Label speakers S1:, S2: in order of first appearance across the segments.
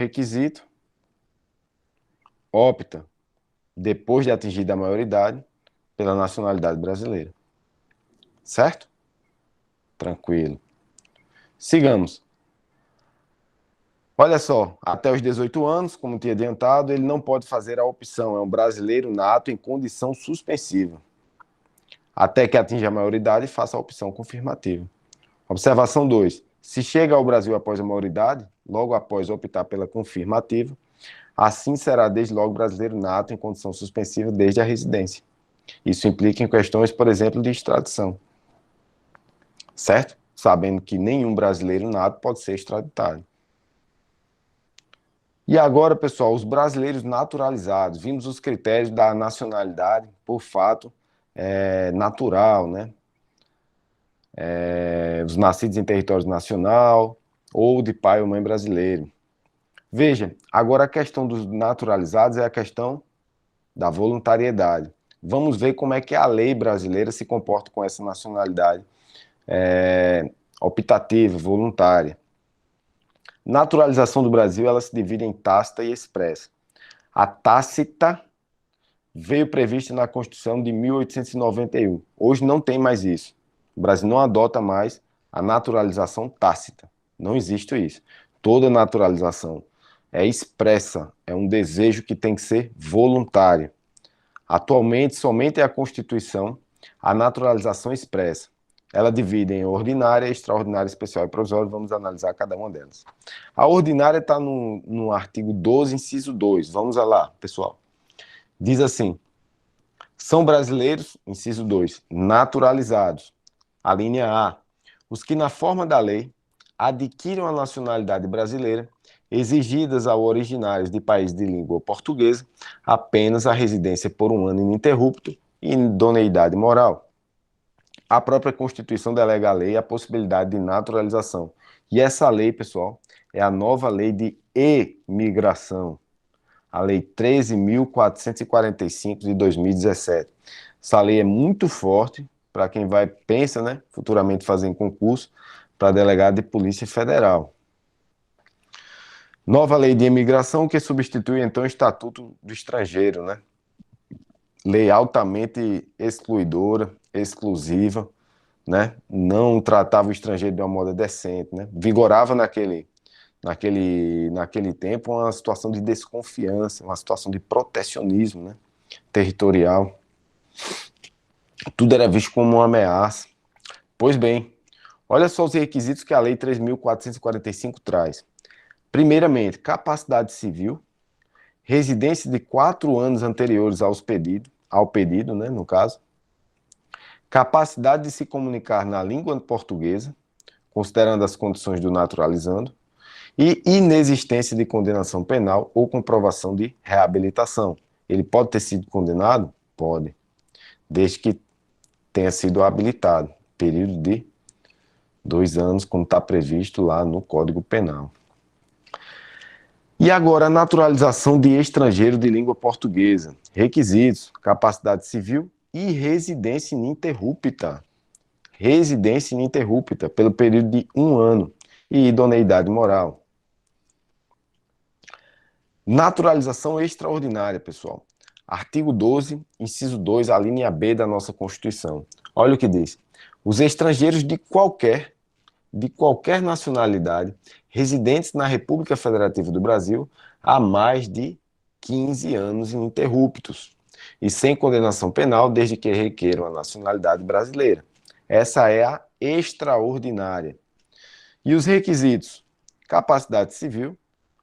S1: requisito, opta, depois de atingida a maioridade, pela nacionalidade brasileira. Certo? Tranquilo. Sigamos. Olha só, até os 18 anos, como tinha adiantado, ele não pode fazer a opção, é um brasileiro nato em condição suspensiva. Até que atinja a maioridade, faça a opção confirmativa. Observação 2. Se chega ao Brasil após a maioridade, logo após optar pela confirmativa, assim será desde logo brasileiro nato em condição suspensiva desde a residência. Isso implica em questões, por exemplo, de extradição. Certo? Sabendo que nenhum brasileiro nato pode ser extraditado. E agora, pessoal, os brasileiros naturalizados. Vimos os critérios da nacionalidade por fato natural, né? Os nascidos em território nacional ou de pai ou mãe brasileiro. Veja, agora a questão dos naturalizados é a questão da voluntariedade. Vamos ver como é que a lei brasileira se comporta com essa nacionalidade optativa, voluntária. Naturalização do Brasil, ela se divide em tácita e expressa. A tácita veio prevista na Constituição de 1891. Hoje não tem mais isso. O Brasil não adota mais a naturalização tácita. Não existe isso. Toda naturalização é expressa, é um desejo que tem que ser voluntário. Atualmente, somente é a Constituição a naturalização expressa. Ela divide em ordinária, extraordinária, especial e provisória. Vamos analisar cada uma delas. A ordinária está no artigo 12, inciso 2. Vamos lá, pessoal. Diz assim: são brasileiros, inciso 2, naturalizados. A linha A, os que na forma da lei adquiram a nacionalidade brasileira, exigidas ao originários de país de língua portuguesa, apenas a residência por um ano ininterrupto e idoneidade moral. A própria Constituição delega à lei a possibilidade de naturalização. E essa lei, pessoal, é a nova lei de imigração, a Lei 13.445 de 2017. Essa lei é muito forte para quem pensa, né, futuramente fazer em concurso para delegado de Polícia Federal. Nova lei de imigração que substitui então o Estatuto do Estrangeiro, né? Lei altamente excluidora, exclusiva, né? Não tratava o estrangeiro de uma moda decente, né? Vigorava naquele tempo uma situação de desconfiança, uma situação de protecionismo, né, territorial. Tudo era visto como uma ameaça. Pois bem, olha só os requisitos que a Lei 3.445 traz. Primeiramente, capacidade civil, residência de 4 anos anteriores ao pedido, né, no caso, capacidade de se comunicar na língua portuguesa, considerando as condições do naturalizando, e inexistência de condenação penal ou comprovação de reabilitação. Ele pode ter sido condenado? Pode, desde que tenha sido habilitado, período de 2 anos, como está previsto lá no Código Penal. E agora, a naturalização de estrangeiro de língua portuguesa. Requisitos: capacidade civil e residência ininterrupta. Residência ininterrupta pelo período de 1 ano e idoneidade moral. Naturalização extraordinária, pessoal. Artigo 12, inciso 2, a linha B da nossa Constituição. Olha o que diz: os estrangeiros de qualquer nacionalidade, residentes na República Federativa do Brasil há mais de 15 anos ininterruptos e sem condenação penal desde que requeram a nacionalidade brasileira. Essa é a extraordinária. E os requisitos: capacidade civil,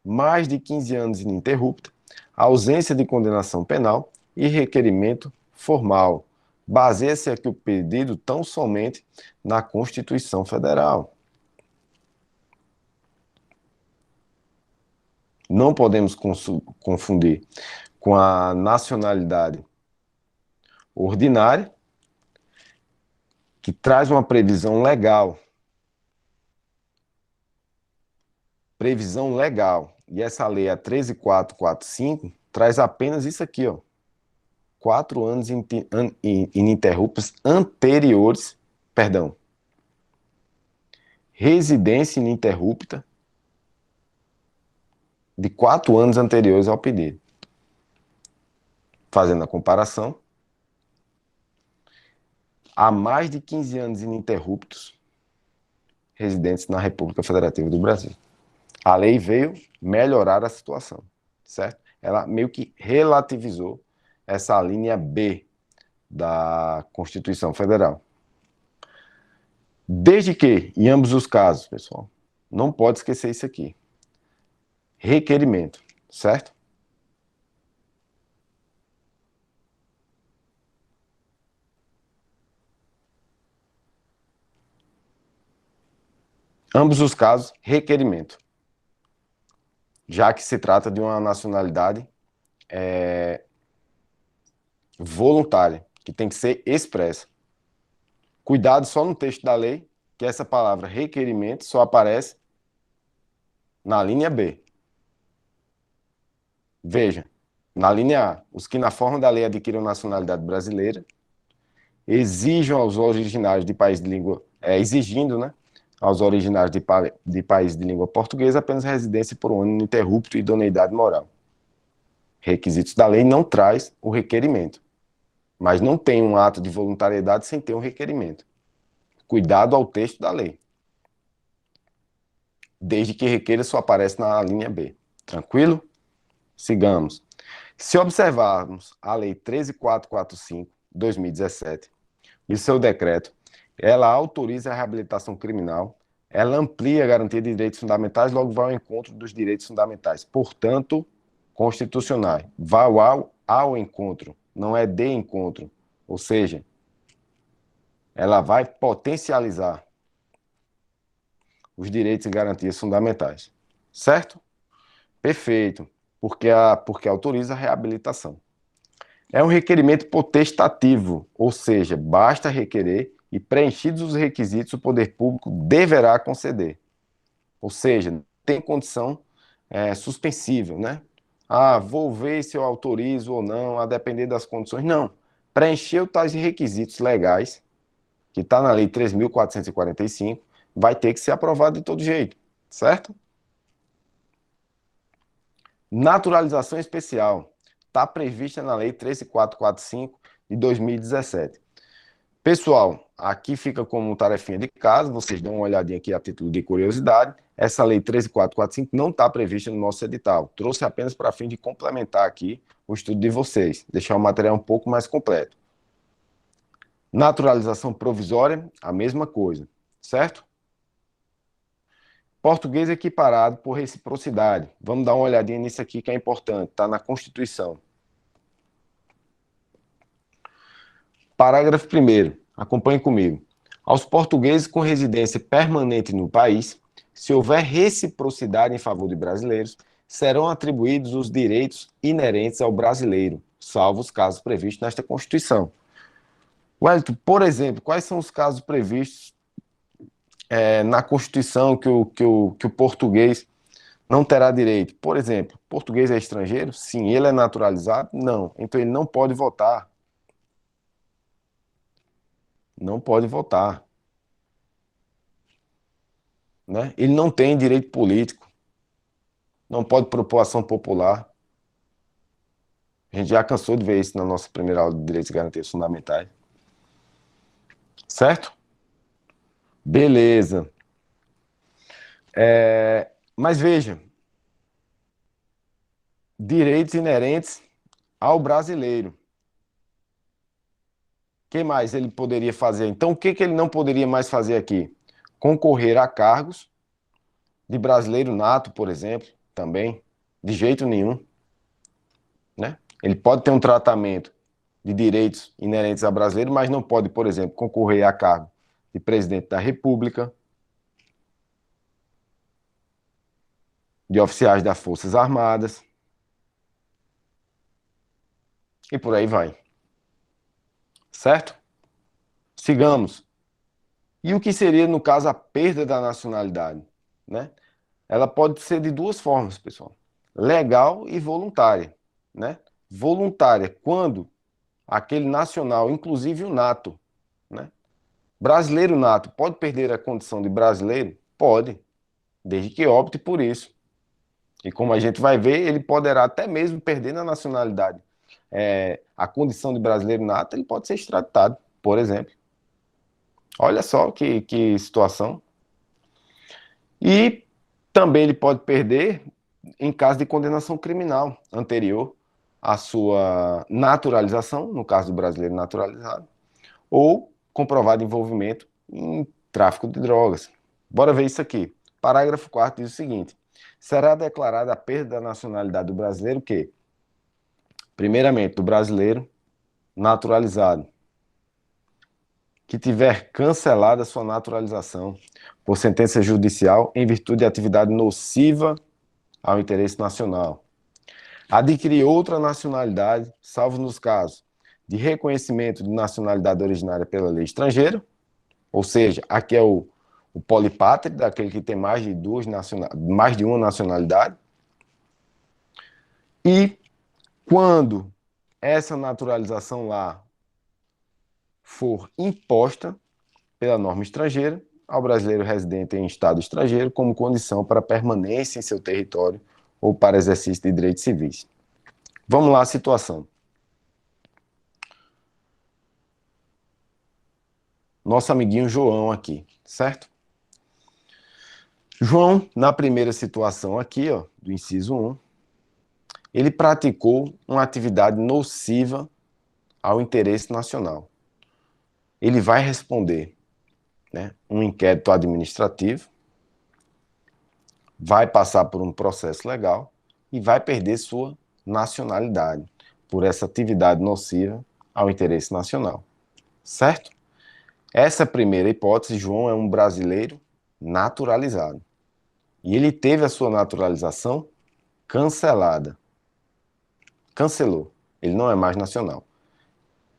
S1: mais de 15 anos ininterrupta, ausência de condenação penal e requerimento formal. Baseia-se aqui o pedido tão somente na Constituição Federal. Não podemos confundir com a nacionalidade ordinária, que traz uma previsão legal. Previsão legal. E essa lei, a 13.445, traz apenas isso aqui, ó. 4 anos ininterruptos anteriores, perdão, residência ininterrupta de 4 anos anteriores ao pedido. Fazendo a comparação, há mais de 15 anos ininterruptos residentes na República Federativa do Brasil. A lei veio melhorar a situação, certo? Ela meio que relativizou essa linha B da Constituição Federal. Desde que, em ambos os casos, pessoal, não pode esquecer isso aqui. Requerimento, certo? Ambos os casos, requerimento. Já que se trata de uma nacionalidade voluntária, que tem que ser expressa. Cuidado só no texto da lei, que essa palavra requerimento só aparece na linha B. Veja, na linha A, os que na forma da lei adquiram nacionalidade brasileira, exijam aos originários de país de língua, exigindo, né, aos originários de país de língua portuguesa apenas residência por um ano ininterrupto e idoneidade moral. Requisitos da lei não traz o requerimento, mas não tem um ato de voluntariedade sem ter um requerimento. Cuidado ao texto da lei. Desde que requeira só aparece na linha B. Tranquilo? Sigamos. Se observarmos a Lei 13.445, 2017, e seu decreto, ela autoriza a reabilitação criminal, ela amplia a garantia de direitos fundamentais, logo vai ao encontro dos direitos fundamentais, portanto, constitucionais. Vai ao encontro, não é de encontro. Ou seja, ela vai potencializar os direitos e garantias fundamentais. Certo? Perfeito. Porque autoriza a reabilitação. É um requerimento potestativo, ou seja, basta requerer e preenchidos os requisitos, o poder público deverá conceder. Ou seja, tem condição suspensível, né? Ah, vou ver se eu autorizo ou não, a depender das condições. Não. Preencheu tais requisitos legais, que está na Lei 3.445, vai ter que ser aprovado de todo jeito, certo? Naturalização especial. Está prevista na Lei 13445 de 2017. Pessoal, aqui fica como tarefinha de casa, vocês dão uma olhadinha aqui a título de curiosidade. Essa Lei 13445 não está prevista no nosso edital. Trouxe apenas para fim de complementar aqui o estudo de vocês, deixar o material um pouco mais completo. Naturalização provisória, a mesma coisa, certo? Português equiparado por reciprocidade. Vamos dar uma olhadinha nisso aqui que é importante, está na Constituição. Parágrafo 1º, acompanhe comigo. Aos portugueses com residência permanente no país, se houver reciprocidade em favor de brasileiros, serão atribuídos os direitos inerentes ao brasileiro, salvo os casos previstos nesta Constituição. Wellington, por exemplo, quais são os casos previstos na Constituição que o português não terá direito? Por exemplo, português é estrangeiro? Sim. Ele é naturalizado? Não. Então ele não pode votar. Não pode votar. Né? Ele não tem direito político. Não pode propor ação popular. A gente já cansou de ver isso na nossa primeira aula de Direitos e Garantias Fundamentais. Certo? Beleza. Mas veja, direitos inerentes ao brasileiro. O que mais ele poderia fazer? Então, o que ele não poderia mais fazer aqui? Concorrer a cargos de brasileiro nato, por exemplo, também, de jeito nenhum. Né? Ele pode ter um tratamento de direitos inerentes a brasileiro, mas não pode, por exemplo, concorrer a cargo de presidente da República, de oficiais das Forças Armadas, e por aí vai. Certo? Sigamos. E o que seria, no caso, a perda da nacionalidade? Né? Ela pode ser de duas formas, pessoal. Legal e voluntária. Né? Voluntária, quando aquele nacional, inclusive o nato, né? Brasileiro nato, pode perder a condição de brasileiro? Pode, desde que opte por isso. E como a gente vai ver, ele poderá até mesmo perder na nacionalidade. A condição de brasileiro nato, ele pode ser extraditado, por exemplo. Olha só que situação. E também ele pode perder em caso de condenação criminal anterior à sua naturalização, no caso do brasileiro naturalizado, ou comprovado envolvimento em tráfico de drogas. Bora ver isso aqui. Parágrafo 4º diz o seguinte: será declarada a perda da nacionalidade do brasileiro que, primeiramente, do brasileiro naturalizado, que tiver cancelada sua naturalização por sentença judicial em virtude de atividade nociva ao interesse nacional. Adquirir outra nacionalidade, salvo nos casos de reconhecimento de nacionalidade originária pela lei estrangeira, ou seja, aqui é o polipátride, aquele que tem mais de uma nacionalidade, e quando essa naturalização lá for imposta pela norma estrangeira ao brasileiro residente em estado estrangeiro como condição para permanência em seu território ou para exercício de direitos civis. Vamos lá a situação. Nosso amiguinho João aqui, certo? João, na primeira situação aqui, ó, do inciso 1, ele praticou uma atividade nociva ao interesse nacional. Ele vai responder, né, um inquérito administrativo, vai passar por um processo legal e vai perder sua nacionalidade por essa atividade nociva ao interesse nacional, certo? Essa primeira hipótese, João é um brasileiro naturalizado e ele teve a sua naturalização cancelada. Cancelou, ele não é mais nacional.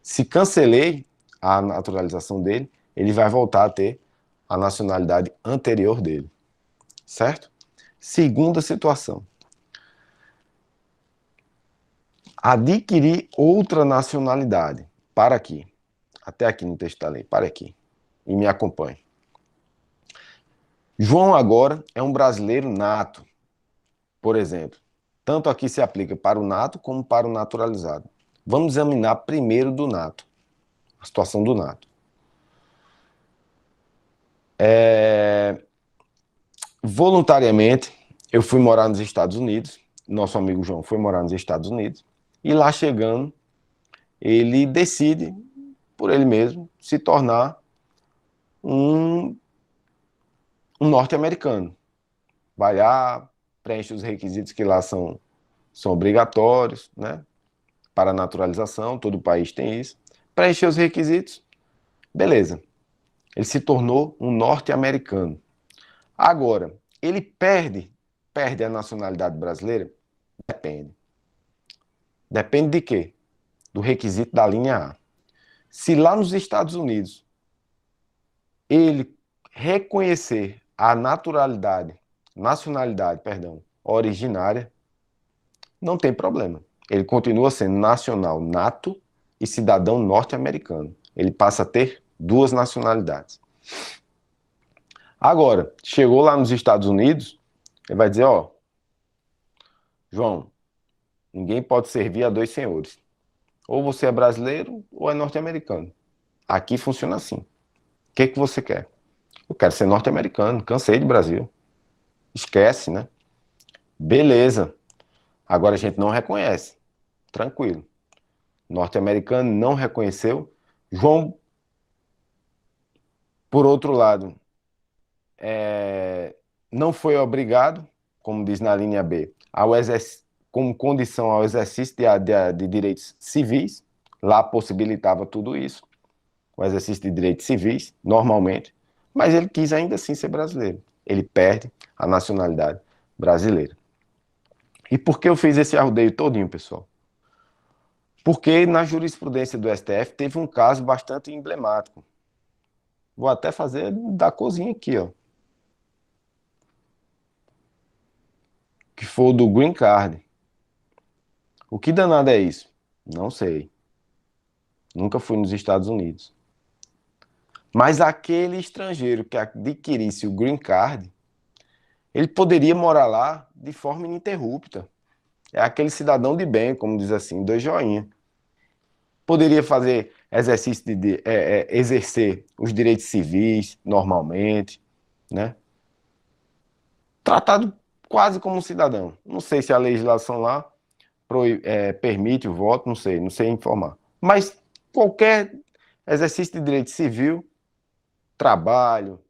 S1: Se cancelei a naturalização dele, ele vai voltar a ter a nacionalidade anterior dele, certo? Segunda situação. Adquirir outra nacionalidade. Para aqui. Até aqui no texto da lei. Para aqui. E me acompanhe. João agora é um brasileiro nato. Por exemplo, tanto aqui se aplica para o nato como para o naturalizado. Vamos examinar primeiro do nato. A situação do nato. Voluntariamente, eu fui morar nos Estados Unidos. Nosso amigo João foi morar nos Estados Unidos. E lá chegando, ele decide, por ele mesmo, se tornar um norte-americano. Vai lá, preenche os requisitos que lá são obrigatórios, né? Para naturalização, todo país tem isso. Preencheu os requisitos, beleza. Ele se tornou um norte-americano. Agora, ele perde a nacionalidade brasileira? Depende. Depende de quê? Do requisito da linha A. Se lá nos Estados Unidos ele reconhecer a nacionalidade, originária, não tem problema. Ele continua sendo nacional nato e cidadão norte-americano. Ele passa a ter duas nacionalidades. Agora, chegou lá nos Estados Unidos, ele vai dizer, ó, João, ninguém pode servir a dois senhores. Ou você é brasileiro ou é norte-americano. Aqui funciona assim. O que você quer? Eu quero ser norte-americano, cansei de Brasil. Esquece, né? Beleza. Agora a gente não reconhece. Tranquilo. Norte-americano não reconheceu. João, por outro lado, não foi obrigado, como diz na linha B, como condição ao exercício de direitos civis. Lá possibilitava tudo isso, o exercício de direitos civis, normalmente, mas ele quis ainda assim ser brasileiro. Ele perde a nacionalidade brasileira. E por que eu fiz esse arrodeio todinho, pessoal? Porque na jurisprudência do STF teve um caso bastante emblemático. Vou até fazer da cozinha aqui, ó. Que foi o do Green Card. O que danado é isso? Não sei. Nunca fui nos Estados Unidos. Mas aquele estrangeiro que adquirisse o Green Card, ele poderia morar lá de forma ininterrupta. É aquele cidadão de bem, como diz assim, 2 joinhas. Poderia fazer exercício exercer os direitos civis normalmente, né? Tratado quase como um cidadão. Não sei se a legislação lá permite o voto, não sei informar. Mas qualquer exercício de direito civil, trabalho,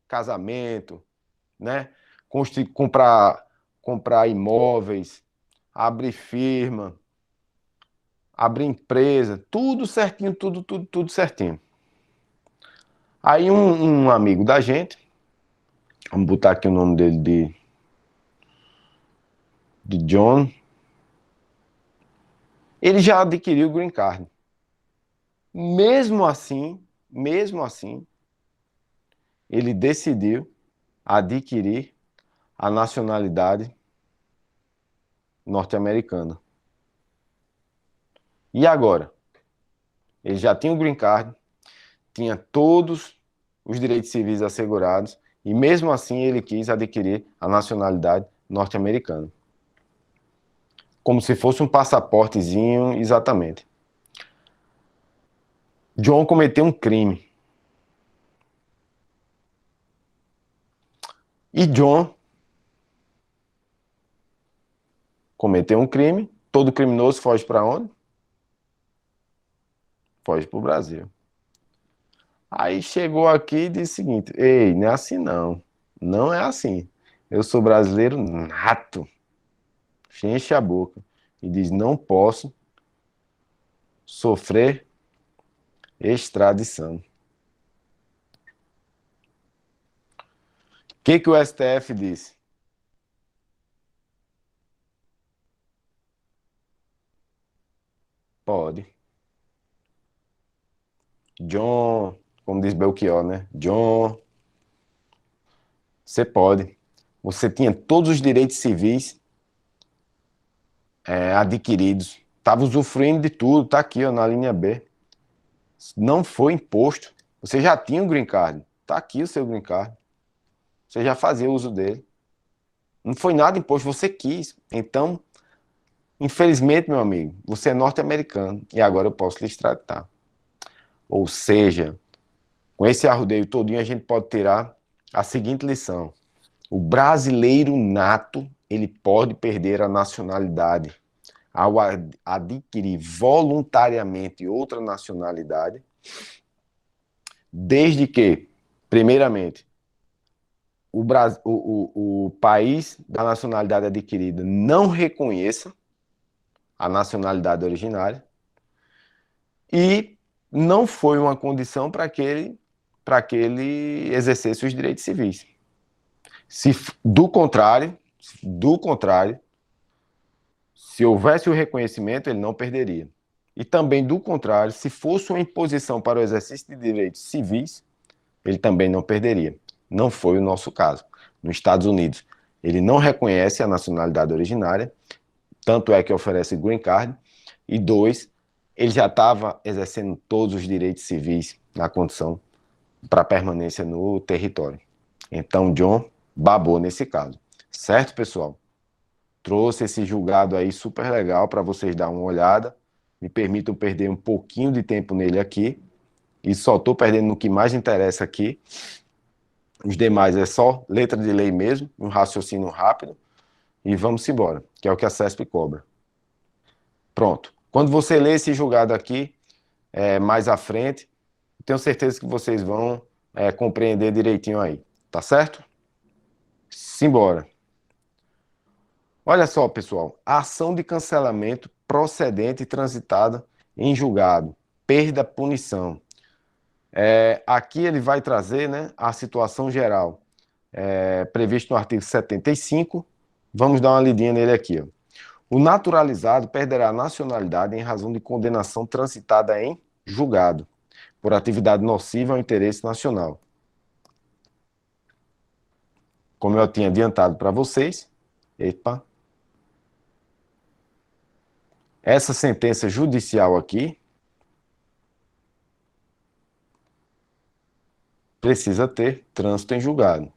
S1: casamento, né? Comprar, comprar imóveis, abrir firma, abrir empresa, tudo certinho, tudo certinho. Aí um amigo da gente, vamos botar aqui o nome dele de John, ele já adquiriu o Green Card. Mesmo assim, ele decidiu adquirir a nacionalidade norte-americana. E agora? Ele já tinha o Green Card, tinha todos os direitos civis assegurados, e mesmo assim ele quis adquirir a nacionalidade norte-americana. Como se fosse um passaportezinho, exatamente. John cometeu um crime. E John cometeu um crime. Todo criminoso foge para onde? Foge para o Brasil. Aí chegou aqui e disse o seguinte: ei, não é assim não. Não é assim. Eu sou brasileiro nato. Enche a boca e diz: não posso sofrer extradição. O que o STF disse? Pode. John, como diz Belchior, né? John, você pode. Você tinha todos os direitos civis adquiridos. Estava usufruindo de tudo, tá aqui ó, na linha B. Não foi imposto. Você já tinha o Green Card. Tá aqui o seu Green Card. Você já fazia uso dele. Não foi nada imposto, você quis. Então, infelizmente, meu amigo, você é norte-americano e agora eu posso lhe extraditar. Ou seja, com esse arrodeio todinho a gente pode tirar a seguinte lição: o brasileiro nato, ele pode perder a nacionalidade ao adquirir voluntariamente outra nacionalidade, desde que, primeiramente, o país da nacionalidade adquirida não reconheça a nacionalidade originária e não foi uma condição para que ele exercesse os direitos civis. Se do contrário, se houvesse o reconhecimento, ele não perderia. E também do contrário, se fosse uma imposição para o exercício de direitos civis, ele também não perderia. Não foi o nosso caso. Nos Estados Unidos, ele não reconhece a nacionalidade originária, tanto é que oferece green card, e dois, ele já estava exercendo todos os direitos civis na condição para permanência no território. Então, John babou nesse caso. Certo, pessoal? Trouxe esse julgado aí super legal para vocês dar uma olhada. Me permitam perder um pouquinho de tempo nele aqui. E só estou perdendo no que mais interessa aqui. Os demais é só letra de lei mesmo, um raciocínio rápido. E vamos embora, que é o que a CESP cobra. Pronto. Quando você lê esse julgado aqui, mais à frente, tenho certeza que vocês vão compreender direitinho aí. Tá certo? Simbora. Olha só, pessoal. A ação de cancelamento procedente e transitada em julgado. Perda, punição. Aqui ele vai trazer, né, a situação geral previsto no artigo 75. Vamos dar uma lidinha nele aqui. Ó. O naturalizado perderá a nacionalidade em razão de condenação transitada em julgado, por atividade nociva ao interesse nacional. Como eu tinha adiantado para vocês, essa sentença judicial aqui precisa ter trânsito em julgado.